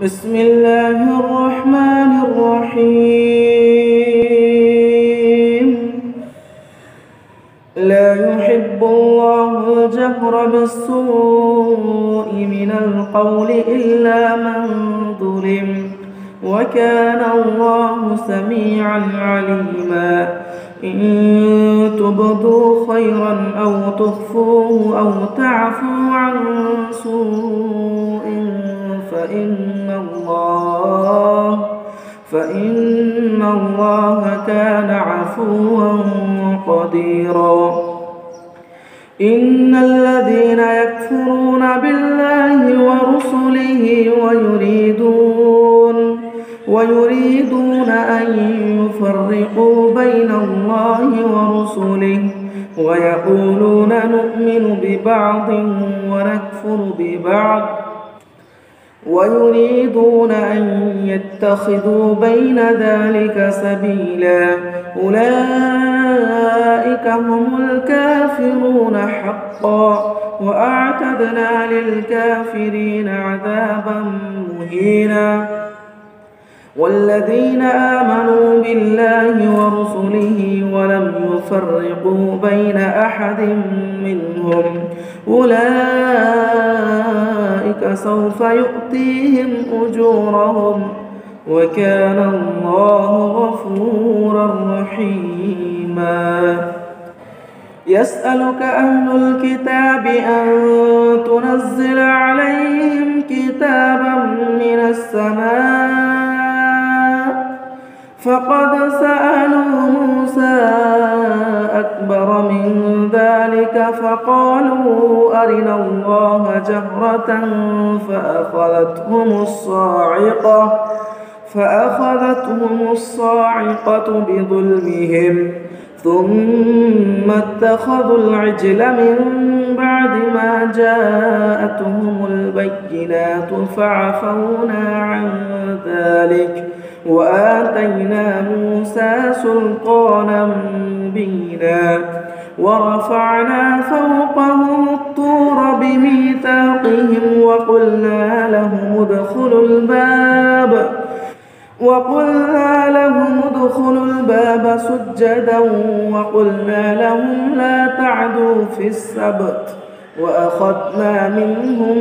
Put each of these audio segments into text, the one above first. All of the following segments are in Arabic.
بسم الله الرحمن الرحيم. لا يحب الله الجهر بالسوء من القول إلا من ظلم، وكان الله سميعا عليما. إن تبدوا خيرا أو تخفوه أو تعفوا عن سوء فإن الله كان عفوا قديرا. إن الذين يكفرون بالله ورسله ويريدون أن يفرقوا بين الله ورسله ويقولون نؤمن ببعض ونكفر ببعض ويريدون أن يتخذوا بين ذلك سبيلا، أولئك هم الكافرون حقا، وأعتدنا للكافرين عذابا مهينا. والذين آمنوا بالله ورسله ولم يفرقوا بين أحد منهم أولئك سوف يؤتيهم أجورهم، وكان الله غفورا رحيما. يسألك أهل الكتاب أن تنزل عليهم كتابا من السماء، فقد سألوا موسى أكبر من ذلك فقالوا أرنا الله جهرة فأخذتهم الصاعقة بظلمهم، ثم اتخذوا العجل من بعد ما جاءتهم البينات فعفونا عن ذلك وآتينا موسى سلطانا مبينا. ورفعنا فوقهم الطور بميثاقهم وقلنا لهم ادخلوا الباب سجدا وقلنا لهم لا تعدوا في السبت، وأخذنا منهم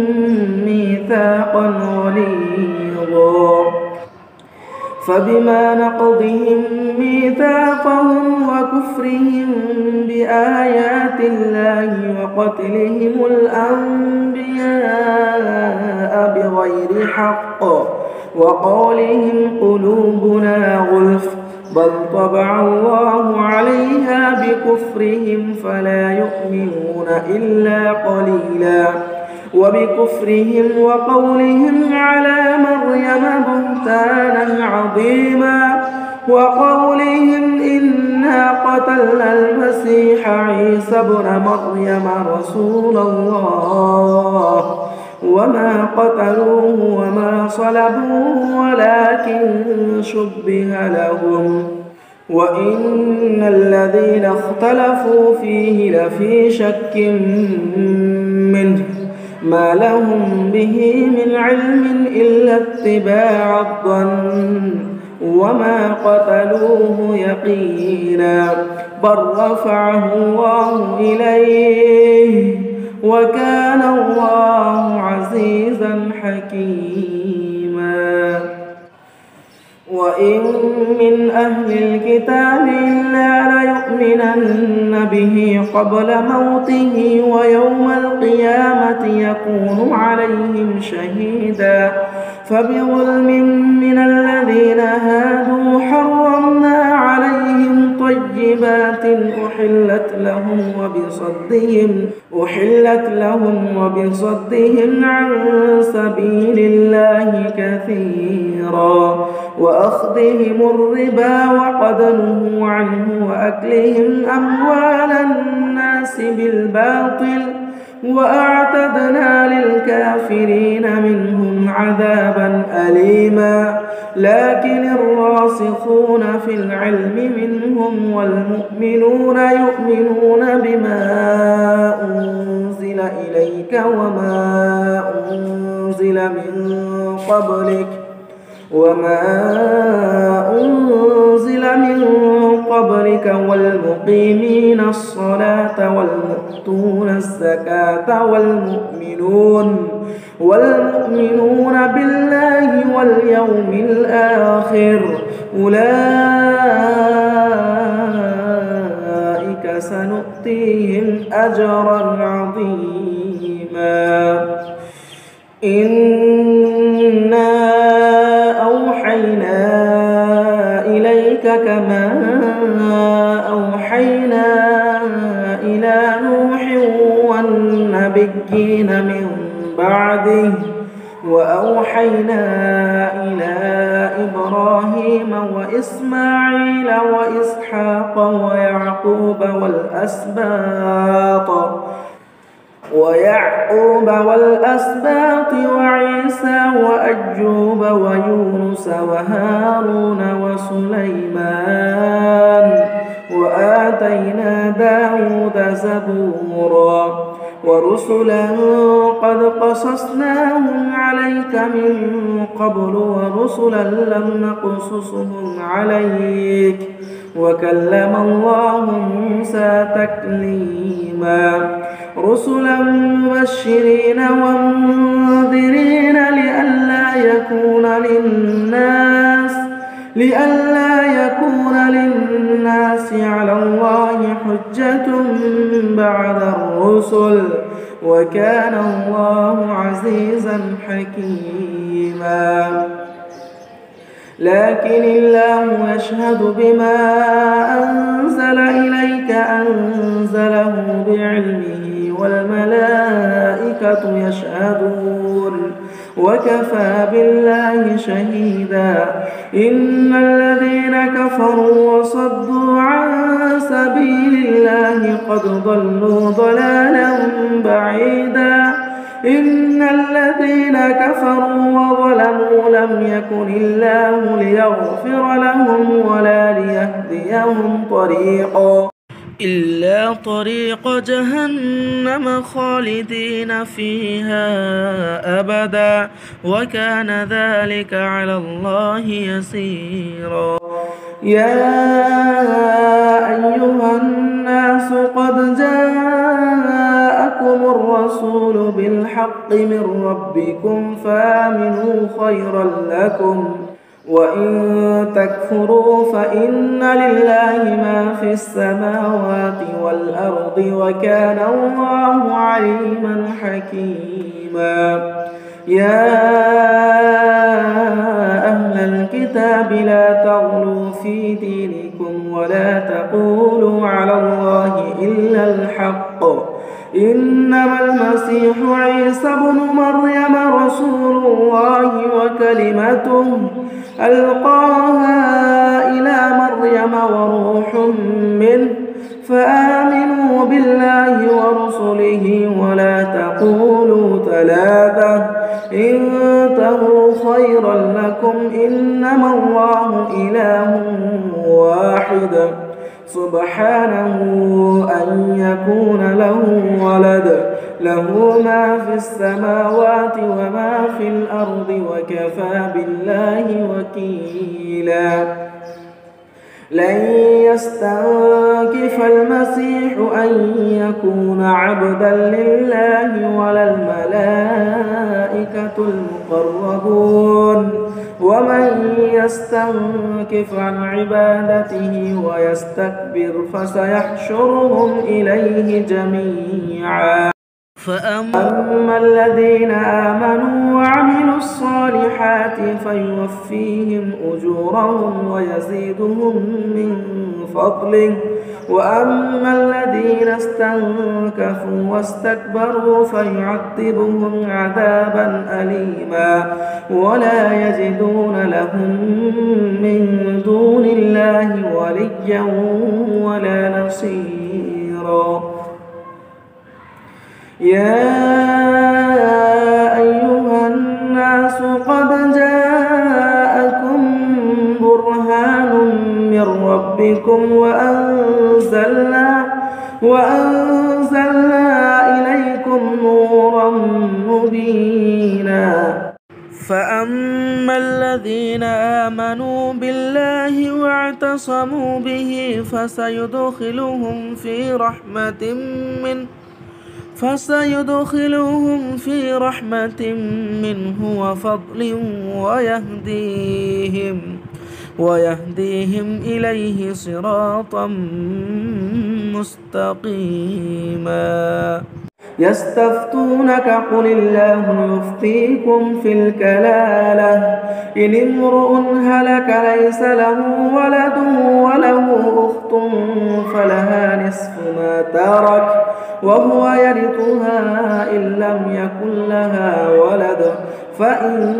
ميثاقا غليظا. فبما نقضهم ميثاقهم وكفرهم بآيات الله وقتلهم الأنبياء بغير حق وقولهم قلوبنا غلف بل طبع الله عليها بكفرهم فلا يؤمنون إلا قليلا. وبكفرهم وقولهم على مريم بهتانا عظيما، وقولهم إنا قتلنا المسيح عيسى ابن مريم رسول الله وما قتلوه وما صلبوه ولكن شبه لهم، وإن الذين اختلفوا فيه لفي شك منه ما لهم به من علم إلا اتباع الظن وما قتلوه يقينا، بل رفعه الله إليه وكان الله عزيزا حكيما. وإن من أهل الكتاب إلا ليؤمنن به قبل موته ويوم القيامة يكون عليهم شهيدا. فبظلم من الذين هادوا حرمنا عليهم طيبات أحلت لهم وبصدهم عن سبيل الله كثيرا، وأخذهم الربا وقد نهوا عنه وأكلهم أموال الناس بالباطل، وأعتدنا للكافرين منهم عذابا أليما. لكن الراسخون في العلم منهم والمؤمنون يؤمنون بما أنزل إليك وما أنزل أنزل من قبلك والمقيمين الصلاة والمؤتون الزكاة والمؤمنون بالله واليوم الآخر أولئك سنؤتيهم أجرا عظيما. إنا أوحينا إليك كما أوحينا إلى نوح والنبيين من بعده وأوحينا إلى إبراهيم وإسماعيل وإسحاق ويعقوب والأسباط وعيسى وأيوب ويونس وهارون وسليمان وآتينا داود زبورا ورسلا قد قصصناهم عليك من قبل ورسلا لم نقصصهم عليك وكلم الله موسى تكليما. رسلا مبشرين ومنذرين لئلا يكون للناس على الله حجة بعد الرسل وكان الله عزيزا حكيما. لكن الله يشهد بما أنزل إليك أنزله بعلمه والملائكة يشهدون وكفى بالله شهيدا. إن الذين كفروا وصدوا عن سبيل الله قد ضلوا ضلالا بعيدا. إن الذين كفروا وظلموا لم يكن الله ليغفر لهم ولا ليهديهم إلا طريق جهنم خالدين فيها أبدا وكان ذلك على الله يسيرا. يا أيها الناس قد جاءكم الرسول بالحق من ربكم فآمنوا خيرا لكم وإن تكفروا فإن لله ما في السماوات والأرض وكان الله عليما حكيما. يا أهل الكتاب لا تغلوا في دينكم ولا تقولوا على الله إلا الحق إنما المسيح عيسى ابن مريم رسول الله وكلمته ألقاها إلى مريم وروح منه فآمنوا بالله ورسله ولا تقولوا ثلاثة انتهوا خيرا لكم إنما الله إله واحد سبحانه أن يكون له ولد له ما في السماوات وما في الأرض وكفى بالله وكيلا. لن يستنكف المسيح أن يكون عبدا لله ولا الملائكة المقربون ومن يستنكف عن عبادته ويستكبر فسيحشرهم إليه جميعا. فأما الذين آمنوا وعملوا الصالحات فيوفيهم أجورهم ويزيدهم من فضله وأما الذين استنكفوا واستكبروا فيعذبهم عذابا أليما ولا يجدون لهم من دون الله وليا ولا نصيرا. يا أيها الناس قد جاءكم برهان من ربكم وأنزلنا إليكم نورا مبينا فأما الذين آمنوا بالله واعتصموا به فسيدخلهم في رحمة منه وفضل ويهديهم إليه صراطا مستقيما. يستفتونك قل الله يفتيكم في الكلالة إن امرؤ هلك ليس له ولد وله أخت فلها نصف ما ترك وهو يرثها إن لم يكن لها ولد فإن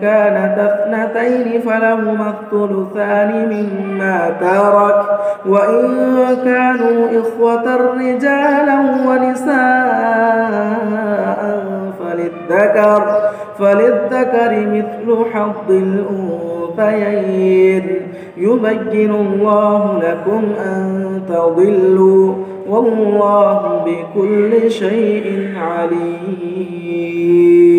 كانت اثنتين فلهما الثلثان مما ترك وإن كانوا إخوة رجالا ونساء فللذكر مثل حظ الأنثيين يبين الله لكم أن تضلوا والله بكل شيء عليم.